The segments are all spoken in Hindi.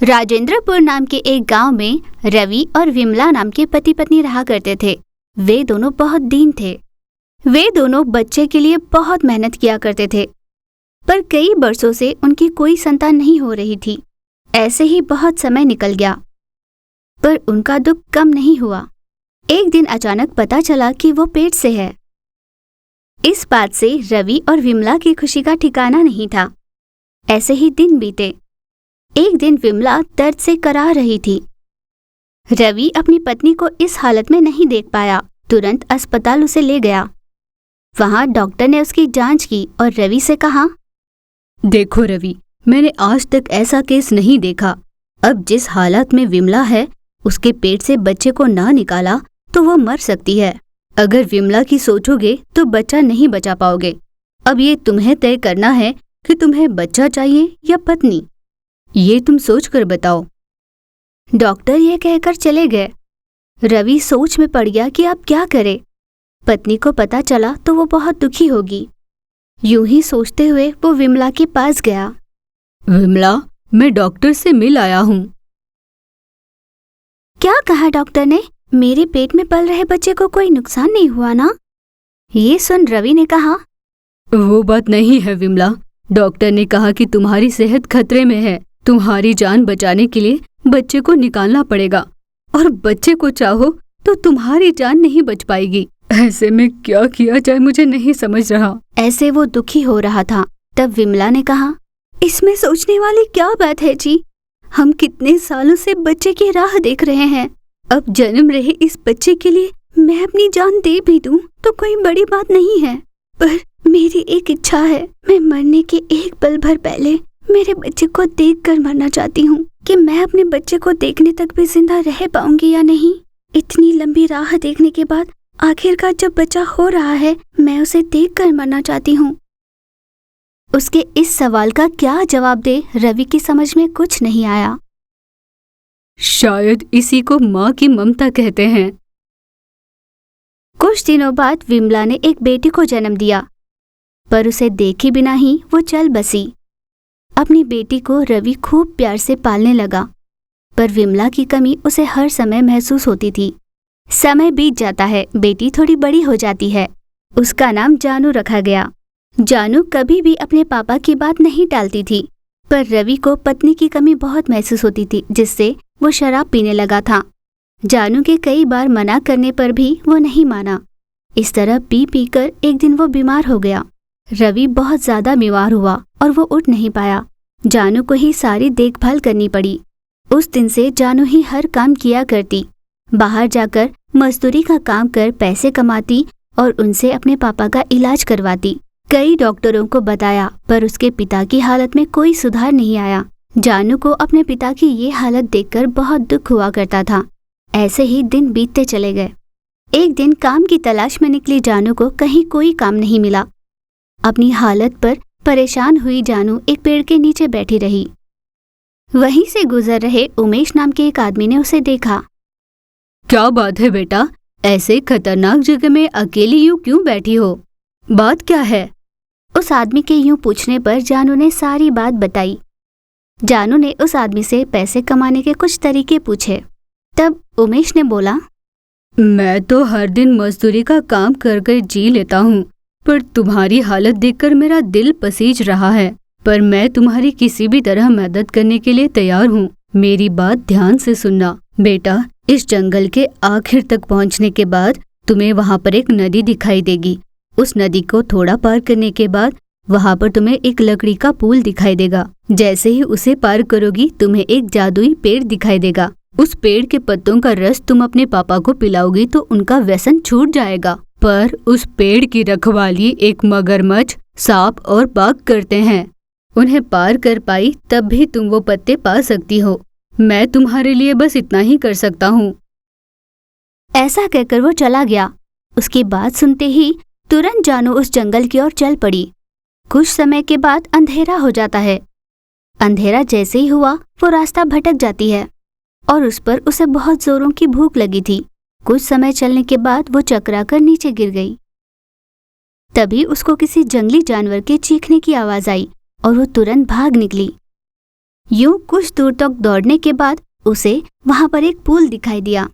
राजेंद्रपुर नाम के एक गांव में रवि और विमला नाम के पति पत्नी रहा करते थे। वे दोनों बहुत दीन थे। वे दोनों बच्चे के लिए बहुत मेहनत किया करते थे, पर कई वर्षों से उनकी कोई संतान नहीं हो रही थी। ऐसे ही बहुत समय निकल गया, पर उनका दुख कम नहीं हुआ। एक दिन अचानक पता चला कि वो पेट से है। इस बात से रवि और विमला की खुशी का ठिकाना नहीं था। ऐसे ही दिन बीते। एक दिन विमला दर्द से कराह रही थी। रवि अपनी पत्नी को इस हालत में नहीं देख पाया, तुरंत अस्पताल उसे ले गया। वहां डॉक्टर ने उसकी जांच की और रवि से कहा, देखो रवि, मैंने आज तक ऐसा केस नहीं देखा। अब जिस हालत में विमला है, उसके पेट से बच्चे को ना निकाला तो वो मर सकती है। अगर विमला की सोचोगे तो बच्चा नहीं बचा पाओगे। अब ये तुम्हें तय करना है कि तुम्हें बच्चा चाहिए या पत्नी, ये तुम सोच कर बताओ। डॉक्टर ये कहकर चले गए। रवि सोच में पड़ गया कि अब क्या करे। पत्नी को पता चला तो वो बहुत दुखी होगी। यूं ही सोचते हुए वो विमला के पास गया। विमला, मैं डॉक्टर से मिल आया हूँ। क्या कहा डॉक्टर ने? मेरे पेट में पल रहे बच्चे को कोई नुकसान नहीं हुआ ना? ये सुन रवि ने कहा, वो बात नहीं है विमला। डॉक्टर ने कहा कि तुम्हारी सेहत खतरे में है। तुम्हारी जान बचाने के लिए बच्चे को निकालना पड़ेगा, और बच्चे को चाहो तो तुम्हारी जान नहीं बच पाएगी। ऐसे में क्या किया जाए मुझे नहीं समझ रहा। ऐसे वो दुखी हो रहा था। तब विमला ने कहा, इसमें सोचने वाली क्या बात है जी? हम कितने सालों से बच्चे की राह देख रहे हैं। अब जन्म रहे इस बच्चे के लिए मैं अपनी जान दे भी दूं तो कोई बड़ी बात नहीं है, पर मेरी एक इच्छा है। मैं मरने के एक पल भर पहले मेरे बच्चे को देखकर मरना चाहती हूँ कि मैं अपने बच्चे को देखने तक भी जिंदा रह पाऊंगी या नहीं। इतनी लंबी राह देखने के बाद आखिरकार जब बच्चा हो रहा है, मैं उसे देखकर मरना चाहती हूँ। उसके इस सवाल का क्या जवाब दे रवि की समझ में कुछ नहीं आया। शायद इसी को माँ की ममता कहते हैं। कुछ दिनों बाद विमला ने एक बेटी को जन्म दिया, पर उसे देखे बिना ही वो चल बसी। अपनी बेटी को रवि खूब प्यार से पालने लगा, पर विमला की कमी उसे हर समय महसूस होती थी। समय बीत जाता है, बेटी थोड़ी बड़ी हो जाती है। उसका नाम जानू रखा गया। जानू कभी भी अपने पापा की बात नहीं टालती थी, पर रवि को पत्नी की कमी बहुत महसूस होती थी, जिससे वो शराब पीने लगा था। जानू के कई बार मना करने पर भी वो नहीं माना। इस तरह पी पी कर एक दिन वो बीमार हो गया। रवि बहुत ज्यादा बीमार हुआ और वो उठ नहीं पाया। जानू को ही सारी देखभाल करनी पड़ी। उस दिन से जानू ही हर काम किया करती। बाहर जाकर मजदूरी का काम कर पैसे कमाती और उनसे अपने पापा का इलाज करवाती। कई डॉक्टरों को बताया, पर उसके पिता की हालत में कोई सुधार नहीं आया। जानू को अपने पिता की ये हालत देखकर बहुत दुख हुआ करता था। ऐसे ही दिन बीतते चले गए। एक दिन काम की तलाश में निकली जानू को कहीं कोई काम नहीं मिला। अपनी हालत पर परेशान हुई जानू एक पेड़ के नीचे बैठी रही। वहीं से गुजर रहे उमेश नाम के एक आदमी ने उसे देखा। क्या बात है बेटा, ऐसे खतरनाक जगह में अकेली यूं क्यों बैठी हो? बात क्या है? उस आदमी के यूं पूछने पर जानू ने सारी बात बताई। जानू ने उस आदमी से पैसे कमाने के कुछ तरीके पूछे। तब उमेश ने बोला, मैं तो हर दिन मजदूरी का काम कर कर जी लेता हूँ, पर तुम्हारी हालत देखकर मेरा दिल पसीज रहा है। पर मैं तुम्हारी किसी भी तरह मदद करने के लिए तैयार हूँ। मेरी बात ध्यान से सुनना बेटा। इस जंगल के आखिर तक पहुँचने के बाद तुम्हें वहाँ पर एक नदी दिखाई देगी। उस नदी को थोड़ा पार करने के बाद वहाँ पर तुम्हें एक लकड़ी का पुल दिखाई देगा। जैसे ही उसे पार करोगी, तुम्हें एक जादुई पेड़ दिखाई देगा। उस पेड़ के पत्तों का रस तुम अपने पापा को पिलाओगी तो उनका व्यसन छूट जाएगा। पर उस पेड़ की रखवाली एक मगरमच्छ, सांप और बाघ करते हैं। उन्हें पार कर पाई तब भी तुम वो पत्ते पा सकती हो। मैं तुम्हारे लिए बस इतना ही कर सकता हूँ। ऐसा कहकर वो चला गया। उसकी बात सुनते ही तुरंत जानू उस जंगल की ओर चल पड़ी। कुछ समय के बाद अंधेरा हो जाता है। अंधेरा जैसे ही हुआ वो रास्ता भटक जाती है और उस पर उसे बहुत जोरों की भूख लगी थी। कुछ समय चलने के बाद वो चकरा कर नीचे गिर गई। तभी उसको किसी जंगली जानवर के चीखने की आवाज आई और वो तुरंत भाग निकली। यूं कुछ दूर तक दौड़ने के बाद उसे वहां पर एक पुल दिखाई दिया।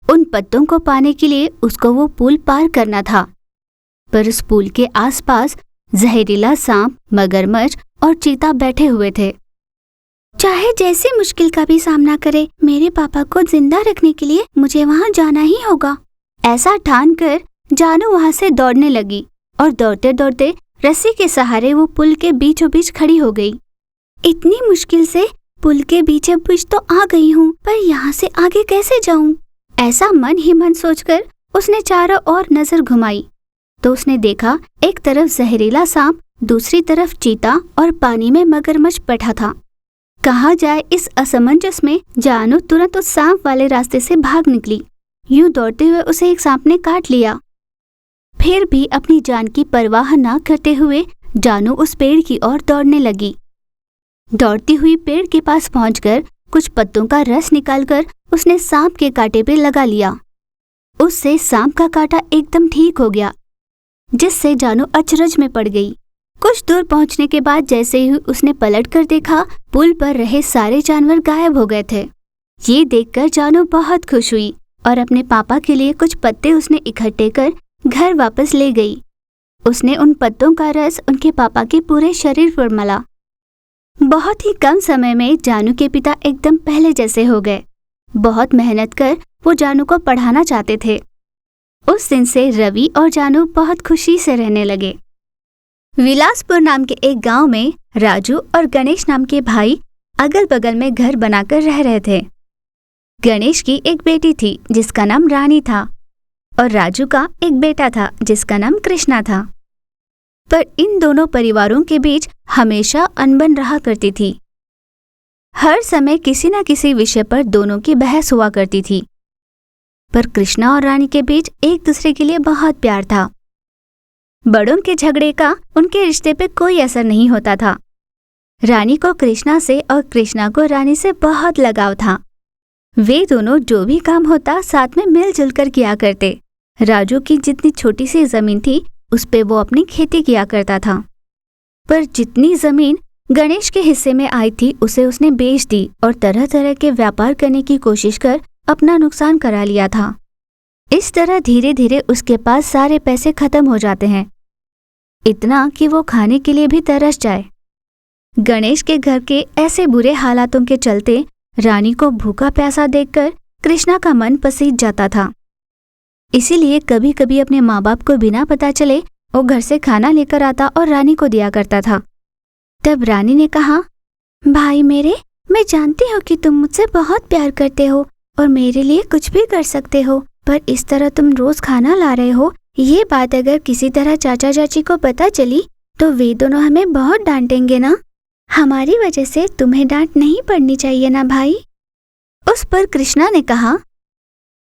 उन पत्तों को पाने के लिए उसको वो पुल पार करना था, पर उस पुल के आसपास जहरीला सांप, मगरमच्छ और चीता बैठे हुए थे। चाहे जैसे मुश्किल का भी सामना करे, मेरे पापा को जिंदा रखने के लिए मुझे वहां जाना ही होगा। ऐसा ठानकर जानू वहां से दौड़ने लगी और दौड़ते दौड़ते रस्सी के सहारे वो पुल के बीचों बीच खड़ी हो गई। इतनी मुश्किल से पुल के बीचों बीच तो आ गई हूँ, पर यहाँ से आगे कैसे जाऊँ? ऐसा मन ही मन सोचकर उसने चारों ओर नजर घुमाई तो उसने देखा एक तरफ जहरीला सांप, दूसरी तरफ चीता और पानी में मगरमच्छ बैठा था। कहाँ जाए इस असमंजस में जानू तुरंत उस सांप वाले रास्ते से भाग निकली। यूं दौड़ते हुए उसे एक सांप ने काट लिया। फिर भी अपनी जान की परवाह न करते हुए जानू उस पेड़ की ओर दौड़ने लगी। दौड़ती हुई पेड़ के पास पहुंचकर कुछ पत्तों का रस निकालकर उसने सांप के कांटे पे लगा लिया। उससे सांप का कांटा एकदम ठीक हो गया, जिससे जानू अचरज में पड़ गई। कुछ दूर पहुंचने के बाद जैसे ही उसने पलट कर देखा, पुल पर रहे सारे जानवर गायब हो गए थे। ये देखकर जानू बहुत खुश हुई और अपने पापा के लिए कुछ पत्ते उसने इकट्ठे कर घर वापस ले गई। उसने उन पत्तों का रस उनके पापा के पूरे शरीर पर मला। बहुत ही कम समय में जानू के पिता एकदम पहले जैसे हो गए। बहुत मेहनत कर वो जानू को पढ़ाना चाहते थे। उस दिन से रवि और जानू बहुत खुशी से रहने लगे। विलासपुर नाम के एक गांव में राजू और गणेश नाम के भाई अगल बगल में घर बनाकर रह रहे थे। गणेश की एक बेटी थी जिसका नाम रानी था और राजू का एक बेटा था जिसका नाम कृष्णा था। पर इन दोनों परिवारों के बीच हमेशा अनबन रहा करती थी। हर समय किसी न किसी विषय पर दोनों की बहस हुआ करती थी। पर कृष्णा और रानी के बीच एक दूसरे के लिए बहुत प्यार था। बड़ों के झगड़े का उनके रिश्ते पे कोई असर नहीं होता था। रानी को कृष्णा से और कृष्णा को रानी से बहुत लगाव था। वे दोनों जो भी काम होता साथ में मिलजुल कर किया करते। राजू की जितनी छोटी सी जमीन थी उस पे वो अपनी खेती किया करता था, पर जितनी जमीन गणेश के हिस्से में आई थी उसे उसने बेच दी और तरह तरह के व्यापार करने की कोशिश कर अपना नुकसान करा लिया था। इस तरह धीरे धीरे उसके पास सारे पैसे खत्म हो जाते हैं, इतना कि वो खाने के लिए भी तरस जाए। गणेश के घर के ऐसे बुरे हालातों के चलते रानी को भूखा प्यासा देखकर कृष्णा का मन पसीज जाता था। इसीलिए कभी कभी अपने माँ बाप को बिना पता चले वो घर से खाना लेकर आता और रानी को दिया करता था। तब रानी ने कहा, भाई मेरे, मैं जानती हूँ कि तुम मुझसे बहुत प्यार करते हो और मेरे लिए कुछ भी कर सकते हो, पर इस तरह तुम रोज खाना ला रहे हो, ये बात अगर किसी तरह चाचा चाची को पता चली तो वे दोनों हमें बहुत डांटेंगे ना। हमारी वजह से तुम्हें डांट नहीं पड़नी चाहिए ना भाई। उस पर कृष्णा ने कहा,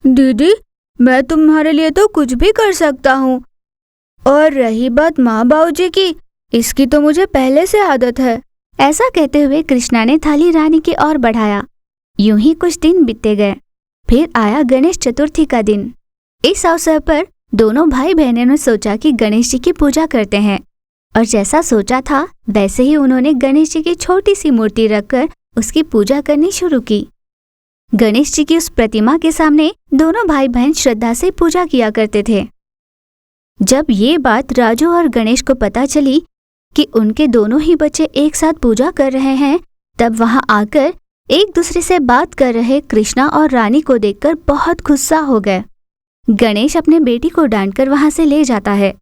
दीदी, मैं तुम्हारे लिए तो कुछ भी कर सकता हूँ, और रही बात माँ बाबूजी की, इसकी तो मुझे पहले से आदत है। ऐसा कहते हुए कृष्णा ने थाली रानी की ओर बढ़ाया। यूं ही कुछ दिन बीते गए। फिर आया गणेश चतुर्थी का दिन। इस अवसर पर दोनों भाई बहनों ने सोचा कि गणेश जी की पूजा करते हैं, और जैसा सोचा था वैसे ही उन्होंने गणेश जी की छोटी सी मूर्ति रखकर उसकी पूजा करनी शुरू की। गणेश जी की उस प्रतिमा के सामने दोनों भाई बहन श्रद्धा से पूजा किया करते थे। जब ये बात राजू और गणेश को पता चली कि उनके दोनों ही बच्चे एक साथ पूजा कर रहे हैं, तब वहां आकर एक दूसरे से बात कर रहे कृष्णा और रानी को देखकर बहुत गुस्सा हो गए। गणेश अपने बेटी को डांटकर वहां से ले जाता है।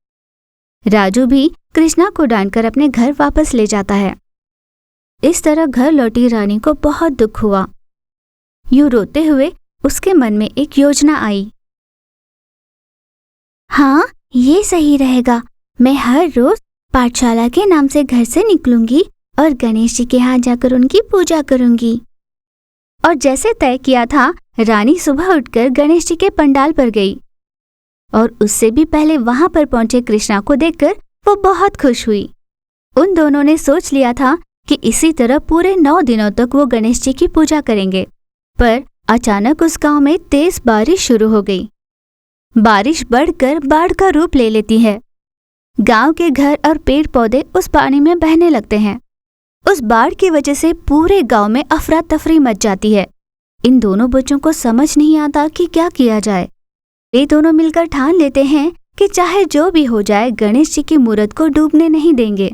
राजू भी कृष्णा को डांटकर अपने घर वापस ले जाता है। इस तरह घर लौटी रानी को बहुत दुख हुआ। यूं रोते हुए उसके मन में एक योजना आई। हाँ, ये सही रहेगा। मैं हर रोज पाठशाला के नाम से घर से निकलूंगी और गणेश जी के यहाँ जाकर उनकी पूजा करूंगी। और जैसे तय किया था, रानी सुबह उठकर गणेश जी के पंडाल पर गई और उससे भी पहले वहां पर पहुंचे कृष्णा को देखकर वो बहुत खुश हुई। उन दोनों ने सोच लिया था कि इसी तरह पूरे 9 दिनों तक वो गणेश जी की पूजा करेंगे। पर अचानक उस गांव में तेज बारिश शुरू हो गई। बारिश बढ़कर बाढ़ का रूप ले लेती है। गांव के घर और पेड़ पौधे उस पानी में बहने लगते हैं। उस बाढ़ की वजह से पूरे गांव में अफरा तफरी मच जाती है। इन दोनों बच्चों को समझ नहीं आता कि क्या किया जाए। वे दोनों मिलकर ठान लेते हैं कि चाहे जो भी हो जाए गणेश जी की मूर्त को डूबने नहीं देंगे।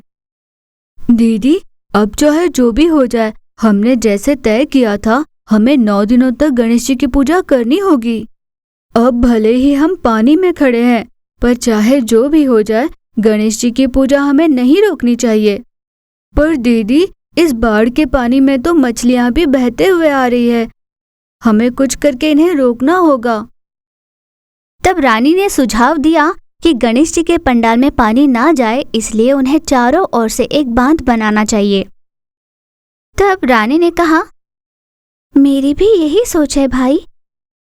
दीदी, अब चाहे जो भी हो जाए, हमने जैसे तय किया था हमें 9 दिनों तक गणेश जी की पूजा करनी होगी। अब भले ही हम पानी में खड़े हैं, पर चाहे जो भी हो जाए गणेश जी की पूजा हमें नहीं रोकनी चाहिए। पर दीदी, इस बाढ़ के पानी में तो मछलियां भी बहते हुए आ रही है, हमें कुछ करके इन्हें रोकना होगा। तब रानी ने सुझाव दिया कि गणेश जी के पंडाल में पानी ना जाए, इसलिए उन्हें चारों ओर से एक बांध बनाना चाहिए। तब रानी ने कहा, मेरी भी यही सोच है भाई,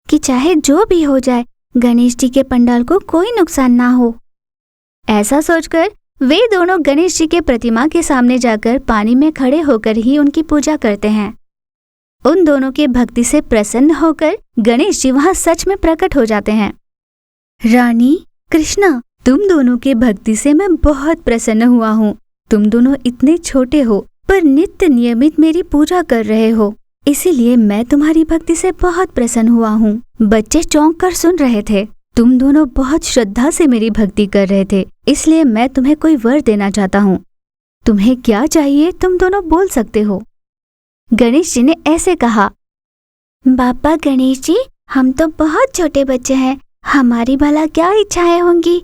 कि चाहे जो भी हो जाए गणेश जी के पंडाल को कोई नुकसान ना हो। ऐसा सोचकर वे दोनों गणेश जी के प्रतिमा के सामने जाकर पानी में खड़े होकर ही उनकी पूजा करते हैं। उन दोनों के भक्ति से प्रसन्न होकर गणेश जी वहां सच में प्रकट हो जाते हैं। रानी, कृष्णा, तुम दोनों के भक्ति से मैं बहुत प्रसन्न हुआ हूँ। तुम दोनों इतने छोटे हो पर नित्य नियमित मेरी पूजा कर रहे हो, इसीलिए मैं तुम्हारी भक्ति से बहुत प्रसन्न हुआ हूँ। बच्चे चौंक कर सुन रहे थे। तुम दोनों बहुत श्रद्धा से मेरी भक्ति कर रहे थे, इसलिए मैं तुम्हें कोई वर देना चाहता हूँ। तुम्हें क्या चाहिए तुम दोनों बोल सकते हो। गणेश जी ने ऐसे कहा, बापा गणेश जी, हम तो बहुत छोटे बच्चे हैं, हमारी भला क्या इच्छाएं होंगी,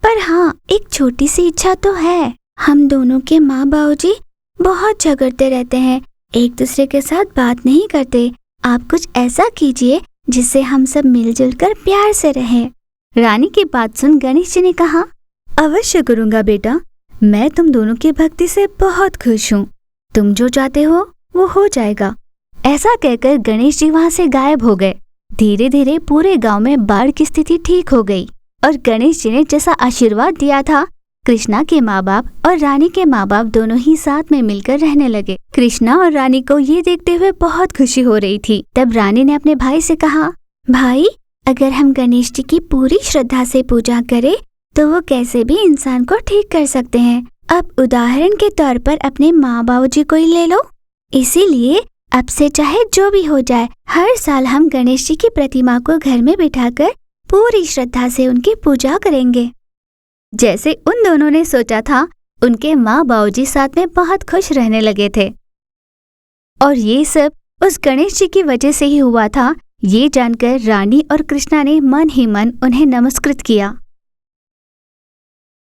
पर हाँ, एक छोटी सी इच्छा तो है। हम दोनों के माँ बाबूजी बहुत झगड़ते रहते हैं, एक दूसरे के साथ बात नहीं करते। आप कुछ ऐसा कीजिए जिससे हम सब मिलजुल कर प्यार से रहें। रानी की बात सुन गणेश जी ने कहा, अवश्य करूँगा बेटा, मैं तुम दोनों की भक्ति से बहुत खुश हूँ। तुम जो चाहते हो वो हो जाएगा। ऐसा कहकर गणेश जी वहाँ से गायब हो गए। धीरे धीरे पूरे गांव में बाढ़ की स्थिति ठीक हो गई और गणेश जी ने जैसा आशीर्वाद दिया था, कृष्णा के माँ बाप और रानी के माँ बाप दोनों ही साथ में मिलकर रहने लगे। कृष्णा और रानी को ये देखते हुए बहुत खुशी हो रही थी। तब रानी ने अपने भाई से कहा, भाई, अगर हम गणेश जी की पूरी श्रद्धा से पूजा करें तो वो कैसे भी इंसान को ठीक कर सकते हैं। अब उदाहरण के तौर पर अपने माँ बाबू जी को ही ले लो। इसीलिए अब से चाहे जो भी हो जाए, हर साल हम गणेश जी की प्रतिमा को घर में बिठाकर पूरी श्रद्धा से उनकी पूजा करेंगे। जैसे उन दोनों ने सोचा था, उनके माँ बाबूजी साथ में बहुत खुश रहने लगे थे। और ये सब उस गणेश जी की वजह से ही हुआ था। ये जानकर रानी और कृष्णा ने मन ही मन उन्हें नमस्कृत किया।